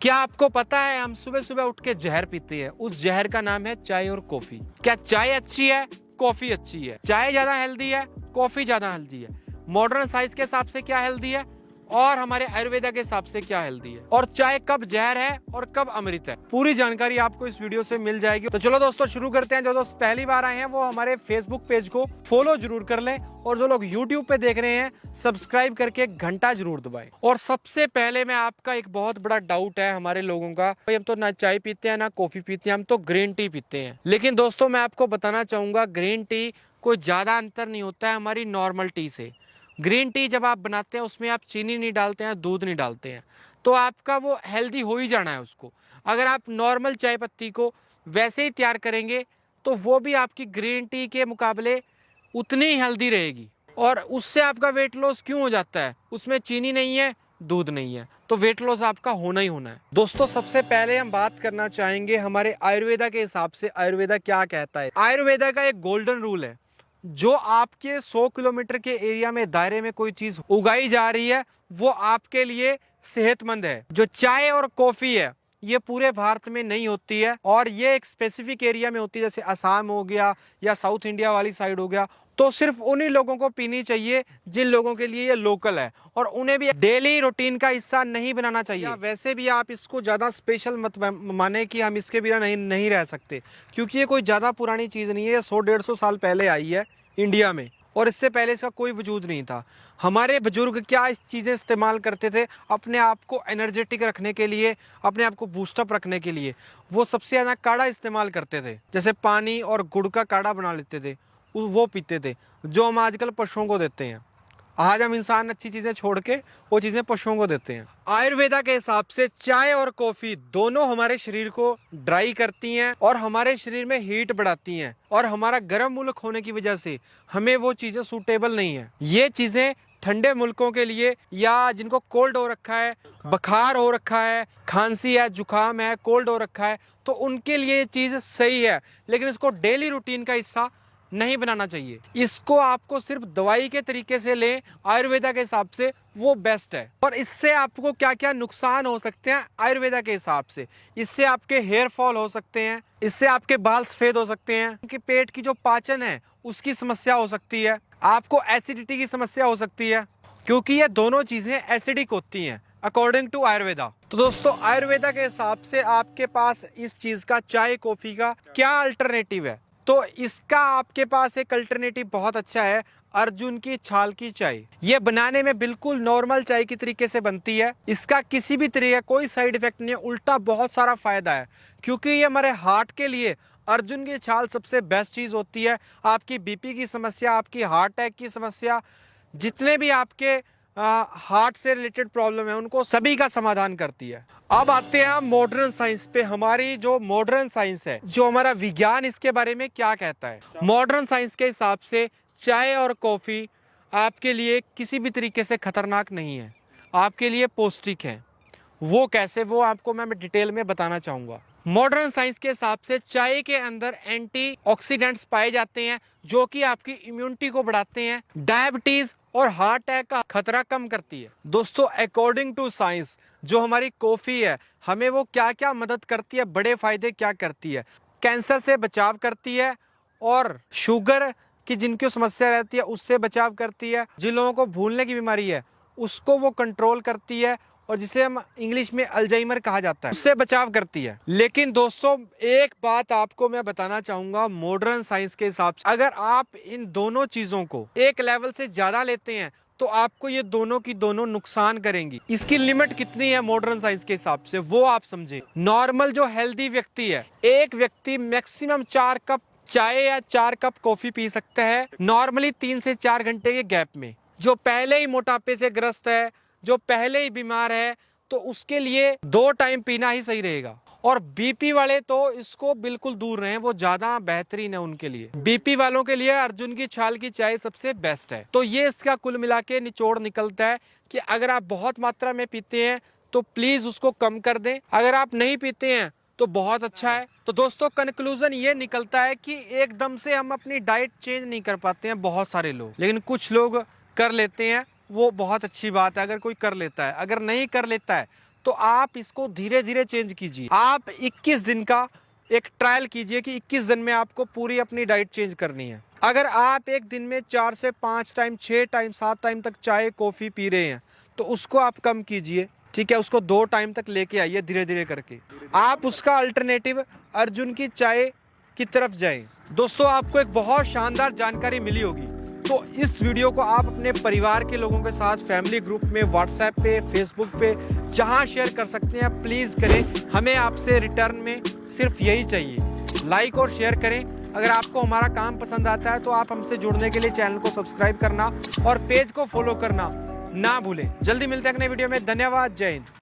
क्या आपको पता है हम सुबह सुबह उठ के जहर पीते हैं, उस जहर का नाम है चाय और कॉफी। क्या चाय अच्छी है? कॉफी अच्छी है। चाय ज्यादा हेल्दी है, कॉफी ज्यादा हेल्दी है। मॉडर्न साइंस के हिसाब से क्या हेल्दी है और हमारे आयुर्वेदा के हिसाब से क्या हेल्दी है, और चाय कब जहर है और कब अमृत है, पूरी जानकारी आपको इस वीडियो से मिल जाएगी। तो चलो दोस्तों शुरू करते हैं। जो दोस्त पहली बार आए हैं वो हमारे फेसबुक पेज को फॉलो जरूर कर लें, और जो लोग यूट्यूब पे देख रहे हैं सब्सक्राइब करके घंटा जरूर दबाएं। और सबसे पहले मैं आपका एक बहुत बड़ा डाउट है हमारे लोगों का, भाई हम तो ना चाय पीते हैं ना कॉफी पीते हैं, हम तो ग्रीन टी पीते हैं। लेकिन दोस्तों मैं आपको बताना चाहूंगा ग्रीन टी कोई ज्यादा अंतर नहीं होता है हमारी नॉर्मल टी से। ग्रीन टी जब आप बनाते हैं उसमें आप चीनी नहीं डालते हैं, दूध नहीं डालते हैं, तो आपका वो हेल्दी हो ही जाना है उसको। अगर आप नॉर्मल चाय पत्ती को वैसे ही तैयार करेंगे तो वो भी आपकी ग्रीन टी के मुकाबले उतनी ही हेल्दी रहेगी। और उससे आपका वेट लॉस क्यों हो जाता है? उसमें चीनी नहीं है, दूध नहीं है, तो वेट लॉस आपका होना ही होना है। दोस्तों सबसे पहले हम बात करना चाहेंगे हमारे आयुर्वेदा के हिसाब से आयुर्वेदा क्या कहता है। आयुर्वेदा का एक गोल्डन रूल है, जो आपके 100 किलोमीटर के एरिया में दायरे में कोई चीज उगाई जा रही है वो आपके लिए सेहतमंद है। जो चाय और कॉफी है ये पूरे भारत में नहीं होती है, और ये एक स्पेसिफिक एरिया में होती है, जैसे असम हो गया या साउथ इंडिया वाली साइड हो गया। तो सिर्फ उन्हीं लोगों को पीनी चाहिए जिन लोगों के लिए ये लोकल है, और उन्हें भी डेली रूटीन का हिस्सा नहीं बनाना चाहिए। या वैसे भी आप इसको ज्यादा स्पेशल मत माने कि हम इसके बिना नहीं रह सकते, क्योंकि ये कोई ज्यादा पुरानी चीज नहीं है। ये 100-150 साल पहले आई है इंडिया में, और इससे पहले इसका कोई वजूद नहीं था। हमारे बुजुर्ग क्या इस चीज़ें इस्तेमाल करते थे अपने आप को एनर्जेटिक रखने के लिए, अपने आप को बूस्टअप रखने के लिए। वो सबसे ज़्यादा काढ़ा इस्तेमाल करते थे, जैसे पानी और गुड़ का काढ़ा बना लेते थे, वो पीते थे, जो हम आजकल पशुओं को देते हैं। आज हम इंसान अच्छी चीज़ें छोड़ के वो चीज़ें पशुओं को देते हैं। आयुर्वेदा के हिसाब से चाय और कॉफ़ी दोनों हमारे शरीर को ड्राई करती हैं और हमारे शरीर में हीट बढ़ाती हैं, और हमारा गर्म मुल्क होने की वजह से हमें वो चीज़ें सूटेबल नहीं है। ये चीज़ें ठंडे मुल्कों के लिए, या जिनको कोल्ड हो रखा है, बुखार हो रखा है, खांसी है, जुकाम है, कोल्ड हो रखा है, तो उनके लिए ये चीज़ सही है। लेकिन इसको डेली रूटीन का हिस्सा नहीं बनाना चाहिए। इसको आपको सिर्फ दवाई के तरीके से लें आयुर्वेदा के हिसाब से, वो बेस्ट है। और इससे आपको क्या क्या नुकसान हो सकते हैं आयुर्वेदा के हिसाब से? इससे आपके हेयर फॉल हो सकते हैं, इससे आपके बाल सफेद हो सकते हैं, उनके पेट की जो पाचन है उसकी समस्या हो सकती है, आपको एसिडिटी की समस्या हो सकती है, क्योंकि ये दोनों चीजें एसिडिक होती हैं अकॉर्डिंग टू आयुर्वेदा। तो दोस्तों आयुर्वेदा के हिसाब से आपके पास इस चीज का, चाय कॉफी का क्या अल्टरनेटिव है? तो इसका आपके पास एक अल्टरनेटिव बहुत अच्छा है, अर्जुन की छाल की चाय। ये बनाने में बिल्कुल नॉर्मल चाय की तरीके से बनती है। इसका किसी भी तरीके कोई साइड इफेक्ट नहीं है, उल्टा बहुत सारा फायदा है, क्योंकि ये हमारे हार्ट के लिए अर्जुन की छाल सबसे बेस्ट चीज होती है। आपकी बीपी की समस्या, आपकी हार्ट अटैक की समस्या, जितने भी आपके हार्ट से रिलेटेड प्रॉब्लम है उनको सभी का समाधान करती है। अब आते हैं हम मॉडर्न साइंस पे। हमारी जो मॉडर्न साइंस है, जो हमारा विज्ञान इसके बारे में क्या कहता है। मॉडर्न साइंस के हिसाब से चाय और कॉफी आपके लिए किसी भी तरीके से खतरनाक नहीं है, आपके लिए पौष्टिक है। वो कैसे, वो आपको मैं डिटेल में बताना चाहूंगा। मॉडर्न साइंस के हिसाब से चाय के अंदर एंटीऑक्सीडेंट्स पाए जाते हैं, जो कि आपकी इम्यूनिटी को बढ़ाते हैं, डायबिटीज और हार्ट अटैक का खतरा कम करती है। दोस्तों अकॉर्डिंग टू साइंस जो हमारी कॉफी है, हमें वो क्या क्या मदद करती है, बड़े फायदे क्या करती है? कैंसर से बचाव करती है, और शुगर की जिनकी समस्या रहती है उससे बचाव करती है। जिन लोगों को भूलने की बीमारी है उसको वो कंट्रोल करती है, और जिसे हम इंग्लिश में अल्जाइमर कहा जाता है, उससे बचाव करती है। लेकिन दोस्तों एक बात आपको मैं बताना चाहूंगा, मॉडर्न साइंस के हिसाब से अगर आप इन दोनों चीजों को एक लेवल से ज्यादा लेते हैं तो आपको ये दोनों की दोनों नुकसान करेंगी। इसकी लिमिट कितनी है मॉडर्न साइंस के हिसाब से वो आप समझे। नॉर्मल जो हेल्दी व्यक्ति है, एक व्यक्ति मैक्सिमम 4 कप चाय या 4 कप कॉफी पी सकता है नॉर्मली 3 से 4 घंटे के गैप में। जो पहले ही मोटापे से ग्रस्त है, जो पहले ही बीमार है, तो उसके लिए 2 टाइम पीना ही सही रहेगा। और बीपी वाले तो इसको बिल्कुल दूर रहें, वो ज्यादा बेहतरीन है उनके लिए। बीपी वालों के लिए अर्जुन की छाल की चाय सबसे बेस्ट है। तो ये इसका कुल मिला के निचोड़ निकलता है कि अगर आप बहुत मात्रा में पीते हैं तो प्लीज उसको कम कर दें, अगर आप नहीं पीते हैं तो बहुत अच्छा है। तो दोस्तों कंक्लूजन ये निकलता है कि एकदम से हम अपनी डाइट चेंज नहीं कर पाते हैं बहुत सारे लोग, लेकिन कुछ लोग कर लेते हैं, वो बहुत अच्छी बात है अगर कोई कर लेता है। अगर नहीं कर लेता है तो तो आप इसको धीरे धीरे चेंज कीजिए। आप 21 दिन का एक ट्रायल कीजिए कि 21 दिन में आपको पूरी अपनी डाइट चेंज करनी है। अगर आप एक दिन में 4 से 5 टाइम, 6 टाइम, 7 टाइम तक चाय कॉफ़ी पी रहे हैं तो उसको आप कम कीजिए, ठीक है। उसको 2 टाइम तक लेके आइए धीरे धीरे करके। आप उसका अल्टरनेटिव अर्जुन की चाय की तरफ जाएं। दोस्तों, आपको एक बहुत शानदार जानकारी मिली होगी, तो इस वीडियो को आप अपने परिवार के लोगों के साथ, फैमिली ग्रुप में, व्हाट्सएप पे, फेसबुक पे, जहां शेयर कर सकते हैं प्लीज़ करें। हमें आपसे रिटर्न में सिर्फ यही चाहिए, लाइक और शेयर करें। अगर आपको हमारा काम पसंद आता है तो आप हमसे जुड़ने के लिए चैनल को सब्सक्राइब करना और पेज को फॉलो करना ना भूलें। जल्दी मिलते हैं अगले वीडियो में। धन्यवाद। जय हिंद।